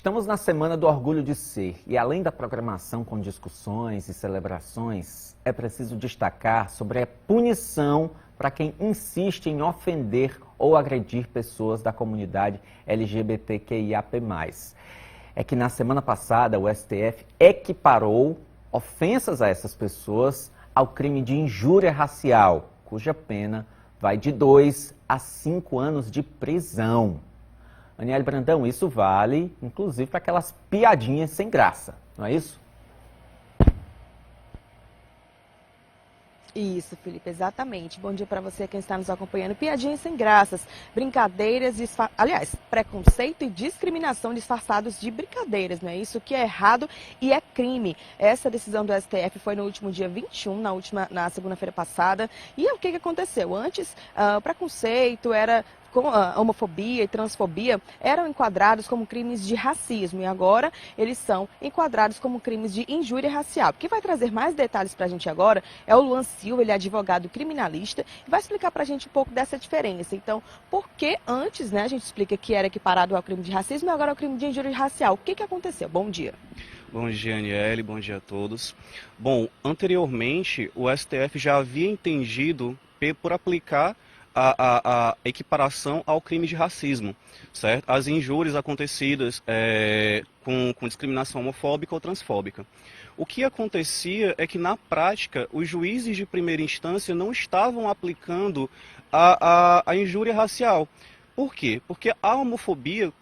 Estamos na Semana do Orgulho de Ser e, além da programação com discussões e celebrações, é preciso destacar sobre a punição para quem insiste em ofender ou agredir pessoas da comunidade LGBTQIAP+. É que na semana passada o STF equiparou ofensas a essas pessoas ao crime de injúria racial, cuja pena vai de 2 a 5 anos de prisão. Aniele Brandão, isso vale, inclusive, para aquelas piadinhas sem graça, não é isso? Isso, Felipe, exatamente. Bom dia para você, quem está nos acompanhando. Piadinhas sem graças, brincadeiras, aliás, preconceito e discriminação disfarçados de brincadeiras, não é isso? Que é errado e é crime. Essa decisão do STF foi no último dia 21, na segunda-feira passada. E o que aconteceu? Antes, o preconceito era com a homofobia e transfobia eram enquadrados como crimes de racismo e agora eles são enquadrados como crimes de injúria racial. Quem vai trazer mais detalhes para a gente agora é o Luan Silva, ele é advogado criminalista e vai explicar para a gente um pouco dessa diferença. Então, por que antes, a gente explica que era equiparado ao crime de racismo e agora ao crime de injúria racial? O que aconteceu? Bom dia. Bom dia, Aniele, bom dia a todos. Bom, anteriormente o STF já havia entendido por aplicar a equiparação ao crime de racismo, certo? As injúrias acontecidas com discriminação homofóbica ou transfóbica. O que acontecia é que, na prática, os juízes de primeira instância não estavam aplicando a injúria racial. Por quê? Porque a homofobia,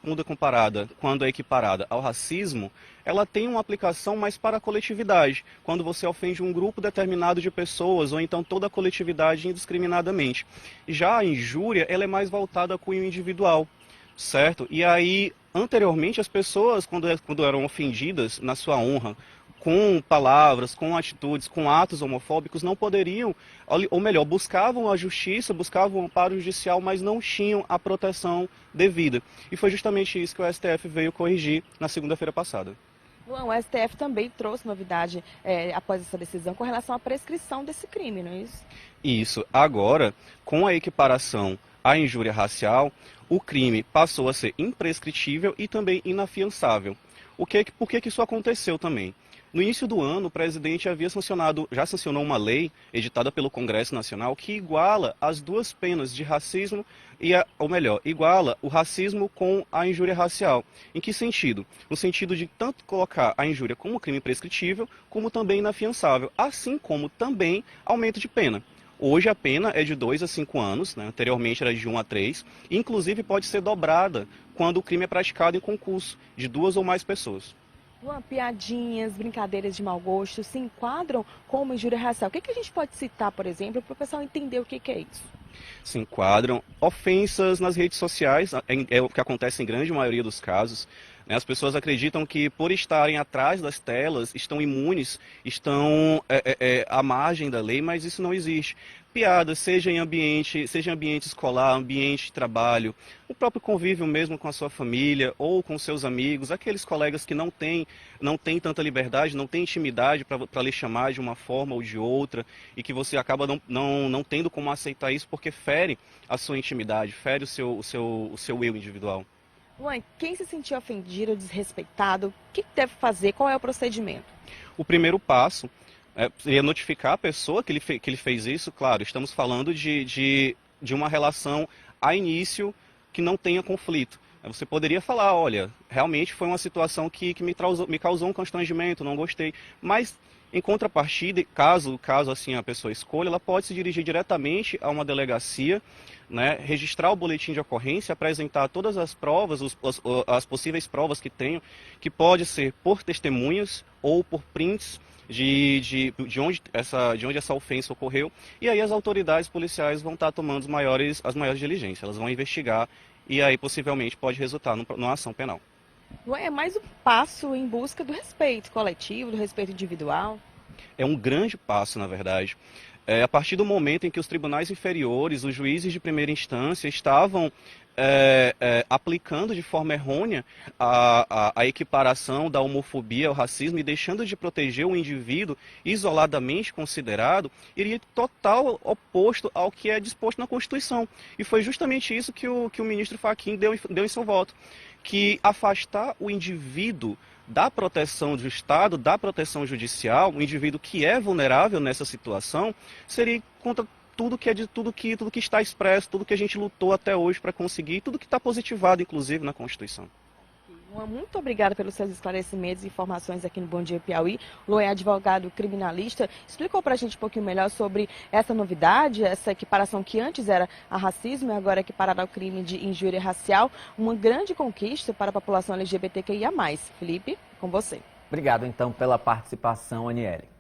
quando é equiparada ao racismo, ela tem uma aplicação mais para a coletividade, quando você ofende um grupo determinado de pessoas, ou então toda a coletividade indiscriminadamente. Já a injúria, ela é mais voltada ao cunho individual, certo? E aí, anteriormente, as pessoas, quando eram ofendidas na sua honra, com palavras, com atitudes, com atos homofóbicos, não poderiam, ou melhor, buscavam a justiça, buscavam o amparo judicial, mas não tinham a proteção devida. E foi justamente isso que o STF veio corrigir na segunda-feira passada. Luan, o STF também trouxe novidade após essa decisão com relação à prescrição desse crime, não é isso? Isso. Agora, com a equiparação à injúria racial, o crime passou a ser imprescritível e também inafiançável. Por que isso aconteceu também? No início do ano, o presidente já sancionou uma lei editada pelo Congresso Nacional que iguala as duas penas de racismo iguala o racismo com a injúria racial. Em que sentido? No sentido de tanto colocar a injúria como crime prescritível, como também inafiançável, assim como também aumento de pena. Hoje a pena é de 2 a 5 anos, anteriormente era de 1 a 3, e inclusive pode ser dobrada quando o crime é praticado em concurso, de 2 ou mais pessoas. Luan, piadinhas, brincadeiras de mau gosto se enquadram como injúria racial. O que a gente pode citar, por exemplo, para o pessoal entender o que é isso? Se enquadram ofensas nas redes sociais, é o que acontece em grande maioria dos casos. As pessoas acreditam que, por estarem atrás das telas, estão imunes, estão à margem da lei, mas isso não existe. Piadas, seja em ambiente escolar, ambiente de trabalho, o próprio convívio mesmo com a sua família ou com seus amigos, aqueles colegas que não têm tanta liberdade, não têm intimidade para lhe chamar de uma forma ou de outra, e que você acaba não tendo como aceitar isso porque fere a sua intimidade, fere o seu eu individual. Luan, quem se sentir ofendido, desrespeitado, o que deve fazer? Qual é o procedimento? O primeiro passo seria notificar a pessoa que ele fez isso. Claro, estamos falando de uma relação a início que não tenha conflito. Você poderia falar, olha, realmente foi uma situação que me causou um constrangimento, não gostei. Mas, em contrapartida, caso assim a pessoa escolha, ela pode se dirigir diretamente a uma delegacia, registrar o boletim de ocorrência, apresentar todas as provas, as possíveis provas que tenham, que pode ser por testemunhas ou por prints de onde essa ofensa ocorreu, e aí as autoridades policiais vão estar tomando as maiores diligências, elas vão investigar e aí possivelmente pode resultar numa ação penal. É mais um passo em busca do respeito coletivo, do respeito individual? É um grande passo, na verdade. A partir do momento em que os tribunais inferiores, os juízes de primeira instância estavam aplicando de forma errônea a equiparação da homofobia ao racismo e deixando de proteger o indivíduo isoladamente considerado, iria total oposto ao que é disposto na Constituição. E foi justamente isso que o ministro Fachin deu em seu voto, que afastar o indivíduo da proteção do Estado, da proteção judicial, o indivíduo que é vulnerável nessa situação, seria contra tudo que está expresso, tudo que a gente lutou até hoje para conseguir, tudo que está positivado, inclusive, na Constituição. Muito obrigada pelos seus esclarecimentos e informações aqui no Bom Dia Piauí. Luan é advogado criminalista, explicou para a gente um pouquinho melhor sobre essa novidade, essa equiparação que antes era a racismo e agora é equiparada ao crime de injúria racial, uma grande conquista para a população LGBTQIA+. Felipe, com você. Obrigado, então, pela participação, Aniele.